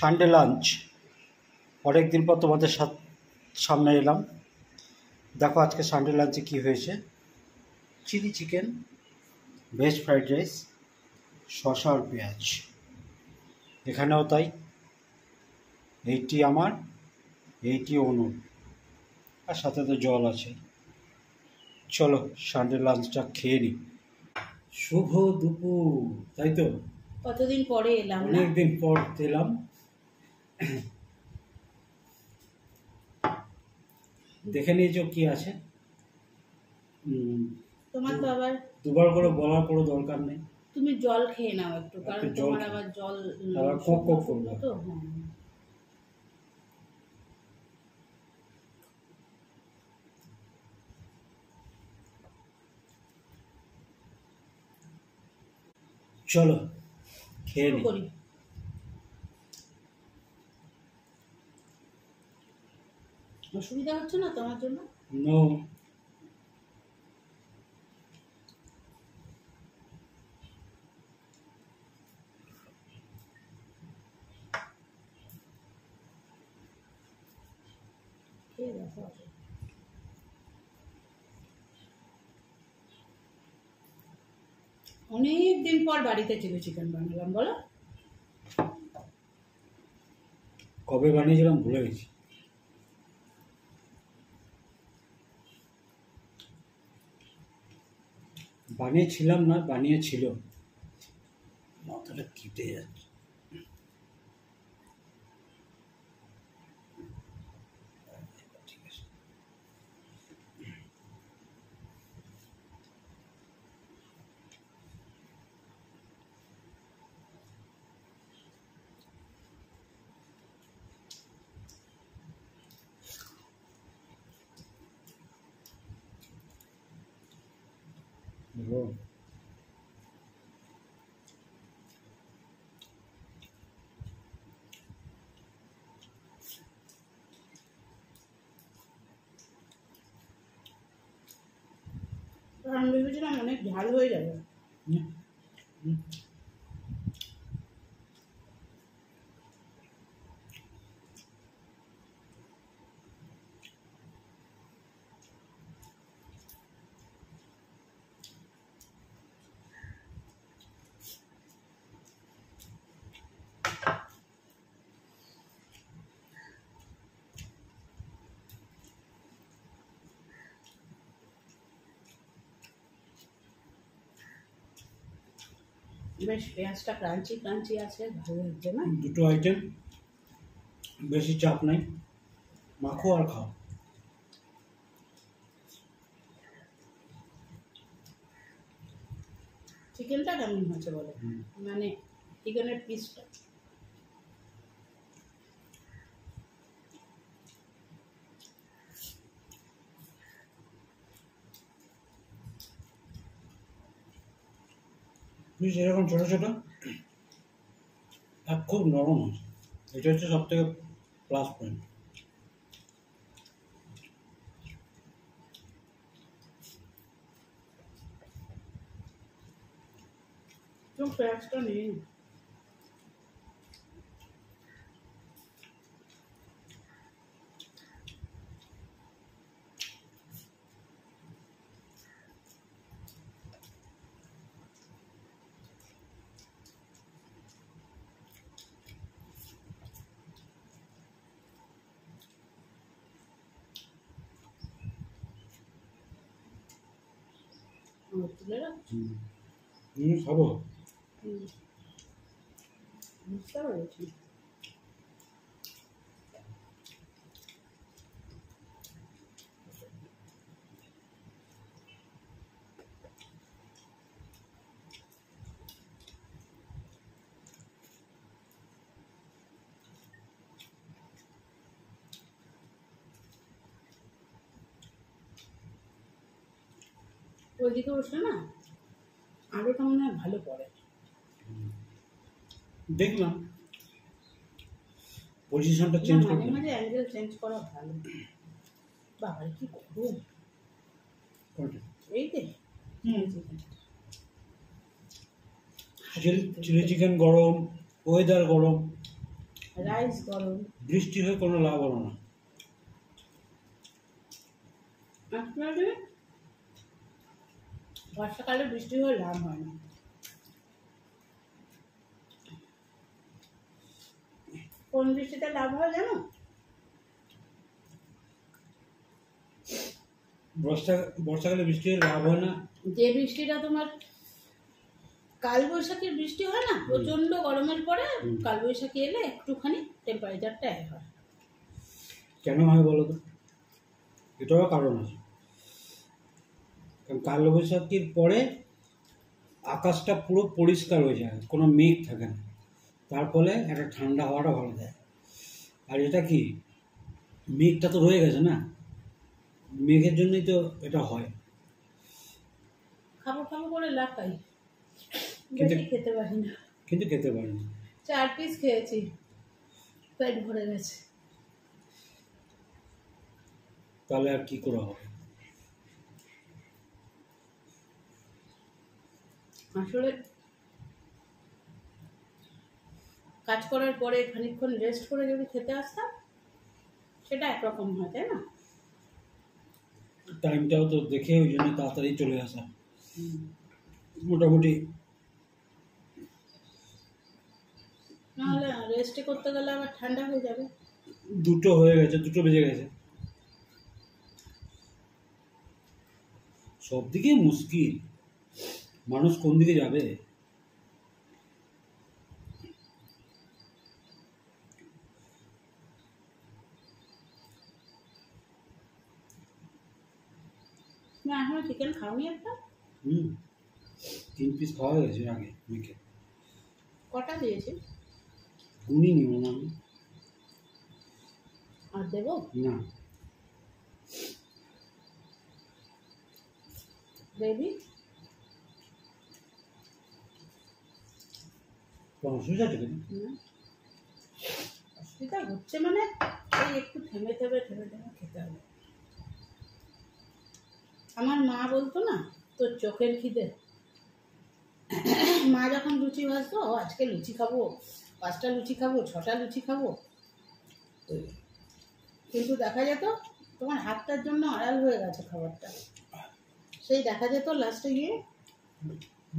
Sunday lunch অনেক দিন পর তোমাদের সামনে এলাম। দেখো আজকে সানডে লাঞ্চে কী হয়েছে। Chilli chicken, veg fried rice, শসা আর পেঁয়াজ। এখানেও তাই। এইটি আমার, এইটি অনুর, আর সাথে তো জল আছে। চলো সানডে লাঞ্চটা খেয়ে নিই। শুভ দুপুর, তাই তো? কতদিন পরে এলাম, অনেকদিন পর এলাম। দেখে নিয়েছো কি আছে। তোমার তো আবার দুবার করে বলার কোনো দরকার নেই। তুমি জল খেয়ে নাও একটু, কারণ তোমার আবার জল আবার কোক কোক করবে তো। চলো খেয়ে নিই। অসুবিধা হচ্ছে না তোমার জন্য? নো। অনেক দিন পর বাড়িতে চিলি চিকেন বানালাম, বলো। কবে বানিয়েছিলাম ভুলে গেছি। বানিয়েছিলাম না, বানিয়েছিল। মাথাটা কেটে যাচ্ছে। ঠিক আছে। আমি ভেবেছিলাম অনেক ঝাল হয়ে যাবে। বেশ পেঁয়াজটা ক্রাঞ্চি ক্রাঞ্চি আছে, ভালো লাগছে না? দুটো আইটেম, বেশি চাপ নাই, মাখো আর খাও। চিকেনটা কেমন হয়েছে বলো, মানে চিকেনের পিসটা? পিস এরকম ছোটো ছোটো আর খুব নরম আছে। এটা হচ্ছে সব থেকে প্লাস পয়েন্ট। পেঁয়াজটা নেই। তুলে রাখছি। খাবো। বুঝতে পেরেছি। ওইদিকে বসলে না আলোটা মনে হয় ভালো পড়ে। দেখলাম পজিশনটা চেঞ্জ মাঝে করতে মাঝে অ্যাঙ্গেল চেঞ্জ করা ভালো। বাবা কি গরম! এই যে চিলি চিকেন গরম, ওয়েদার গরম, রাইস গরম। বৃষ্টি হয়ে কোনো লাভ হলো না। আসলে বর্ষাকালে বৃষ্টি হয়ে লাভ হয় না। কোন বৃষ্টিতে লাভ হয় জানো? বর্ষাকালে বৃষ্টি হয়ে লাভ হয় না। যে বৃষ্টিটা তোমার কালবৈশাখীর বৃষ্টি হয় না, প্রচন্ড গরমের পরে কালবৈশাখী এলে একটুখানি টেম্পারেচারটা এক হয়। কেন হয় বলো তো? এটাও কারণ আছে। কারণ কালবৈশাখীর পরে আকাশটা পুরো পরিষ্কার হয়ে যায়, কোনো মেঘ থাকে না, তার ফলে একটা ঠান্ডা হাওয়াটা ভালো দেয়। আর এটা কি, মেঘটা তো রয়ে গেছে না, মেঘের জন্যই তো এটা হয়। খাবো খাবো করে লাফাই, কিন্তু বেশি খেতে পারি না। কিন্তু খেতে পারি না। 4 পিস খেয়েছি, পেট ভরে গেছে। তাহলে আর কি করা হবে? আসলে কাজ করার পরে খানিকক্ষণ রেস্ট করে যদি খেতে আসতাম সেটা একরকম হয়, তাই না? টাইমটাও তো দেখে ওই জন্য তাড়াতাড়ি চলে আসা। মোটামুটি নাহলে রেস্টে করতে গেলে আবার ঠান্ডা হয়ে যাবে। 2টো হয়ে গেছে, 2টো বেজে গেছে। সব দিকে মুশকিল, মানুষ কোন দিকে যাবে? না এখনো চিকেন খাওনি একটা? 3 পিস খাওয়া হয়ে গেছে আগে মেখে। কটা দিয়েছে? গুনিনি মনে হয়। আর দেবো না, বেবি? অসুবিধা আছে কেন? অসুবিধা হচ্ছে মানে এই একটু থেমে থেমে খেতে হবে। আমার মা বলতো না, তোর চোখের খিদে। মা যখন লুচি ভাজতো, আজকে লুচি খাবো, 5টা লুচি খাবো, 6টা লুচি খাবো, কিন্তু দেখা যেত তোমার হাতটার জন্য আড়াল হয়ে গেছে খাবারটা। সেই দেখা যেত লাস্টে গিয়ে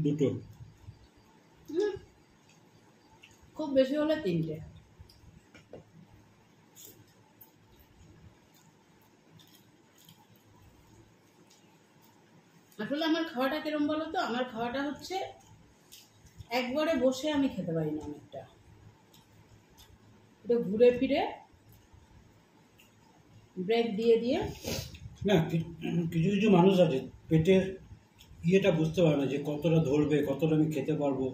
2টো, খুব বেশি হলে 3টে। আসলে আমার খাওয়াটা কিরম বলো তো? আমার খাওয়াটা হচ্ছে একবারে বসে আমি খেতে পারি না, অনেকটা একটু ঘুরে ফিরে ব্রেক দিয়ে দিয়ে। না কিছু কিছু মানুষ আছে পেটের ইয়েটা বুঝতে পারে না, যে কতটা ধরবে, কতটা আমি খেতে পারবো,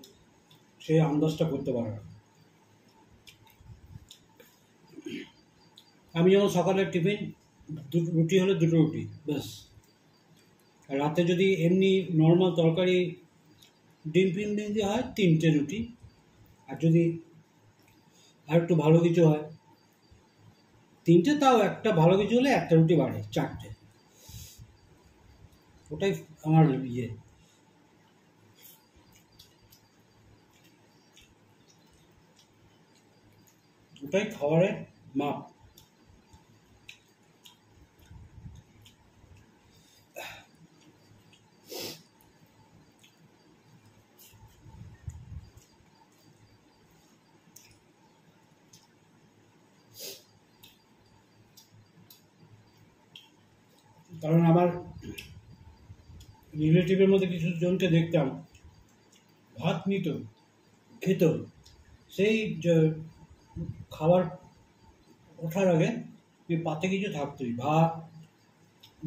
সেই আন্দাজটা করতে পারে না। আমি যেমন সকালের টিফিন রুটি হলে 2টো রুটি ব্যাস। আর রাতে যদি এমনি নর্মাল তরকারি ডিম ফিম দিয়ে হয় 3টে রুটি। আর যদি আর একটু ভালো কিছু হয় 3টে, তাও একটা ভালো কিছু হলে 1টা রুটি বাড়ে, 4টে। ওটাই আমার ইয়ে। ওটাই খাবারের মাপ। কারণ আমার রিলেটিভের মধ্যে কিছু জনকে দেখতাম ভাত নিত, খেত, সেই খাবার ওঠার আগে ওই পাতে কিছু থাকতোই, ভাত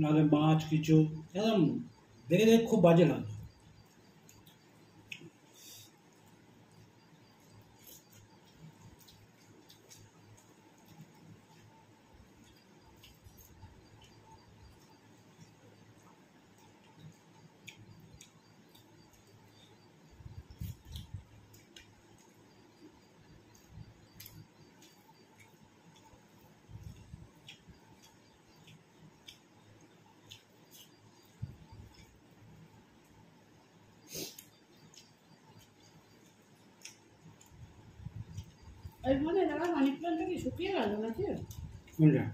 নাহলে মাছ কিছু, একদম দেখে দেখে খুব বাজে লাগতো। মানে দাদা মানি প্ল্যান্টটা কি শুকিয়ে গেল নাকি? কোনটা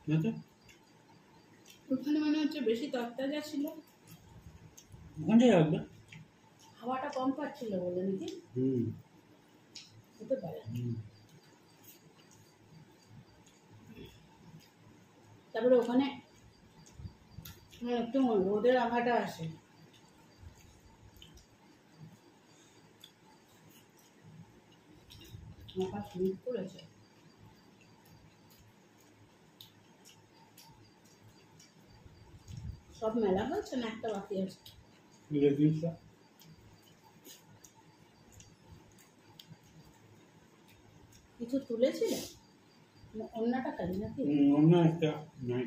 না তো ওখানে মনে হচ্ছে বেশি তরতাজা ছিল, ওখানটাই রাখবে। হাওয়াটা কম পাচ্ছিল বলে নাকি? হুম হতে পারে। তারপরে ওখানে একটু রোদের আভাটা আসে। আকাশ মেঘ করেছে। সব মেলা হয়েছে না একটা বাকি আছে? কিছু তুলেছিলে? অন্যটা খালি নাকি? অন্য একটা নাই।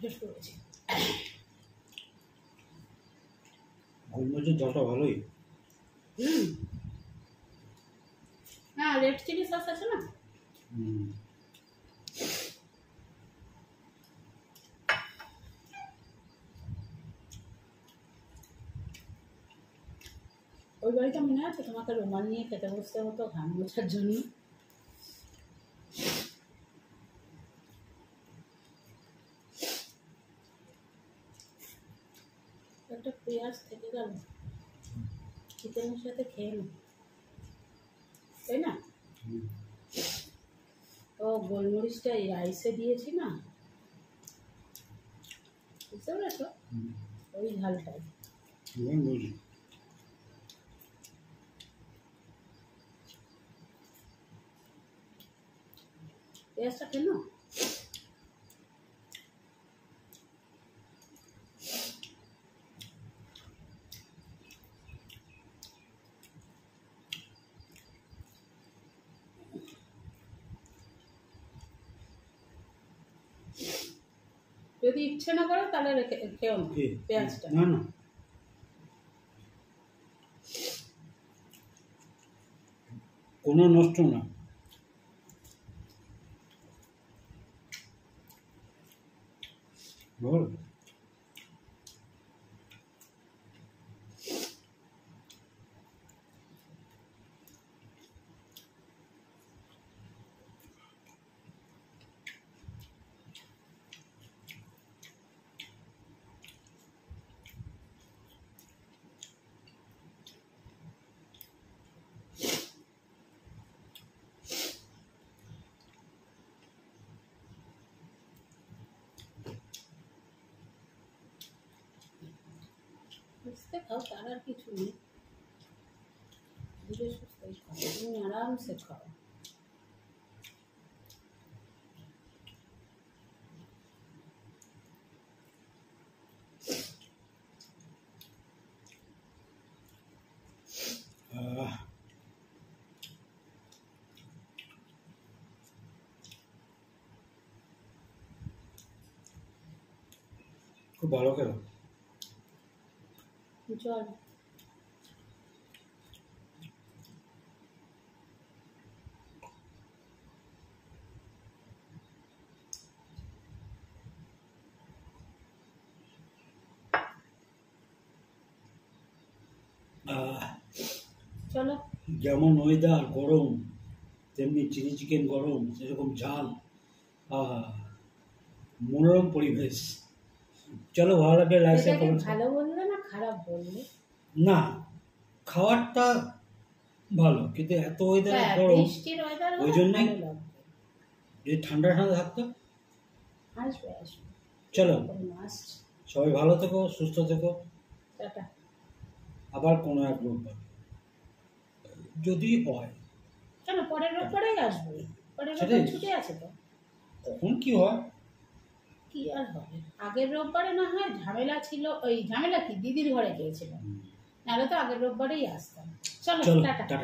শেষ করেছি। গোলমরিচের জলটা ভালোই। না রেড চিলি সস আছে না? ওই বাড়িটা মনে আছে তোমাকে রুমাল নিয়ে খেতে বসতে হতো ঘাম মোছার জন্য? একটা পেঁয়াজ থেকে গেল, চিকেনের সাথে খেয়ে নি, তাই না? ও গোলমরিচটা এই রাইসে দিয়েছি না, বুঝতে পেরেছ? ওই ঝালটাই। পেঁয়াজটা কেন? যদি ইচ্ছে না করো তাহলে রেখে খেও না পেঁয়াজটা। না না কোনো নষ্ট না। বল বুঝতে খাও, তার আর কিছু নেই। ধীরে সুস্থই খাও, তুমি আরামসে খাও। খুব ভালো খেলো। চল চলো। যেমন ওয়েদার গরম, তেমনি চিলি চিকেন গরম, সেরকম ঝাল, মনোরম পরিবেশ। চলো, ভালো লাগলে লাইক শেয়ার করুন। ভালো বললে না খারাপ বললে? না, খাবারটা ভালো, কিন্তু এত ওয়েদার গরম, ওই জন্যই যদি ঠান্ডা ঠান্ডা থাকতো। আসবে আসবে। চলো, সবাই ভালো থেকো, সুস্থ থেকো। টাটা। আবার কোনো এক রোববার যদি হয়। কেন পরের রোববারেই আসবে? পরের রোববার ছুটি আছে তো। কখন কি হয়? কি আর হবে, আগের রোববারে না হয় ঝামেলা ছিল। ওই ঝামেলা কি, দিদির ঘরে গিয়েছিল, নাহলে তো আগের রোববারেই আসতাম। চলো টাটা।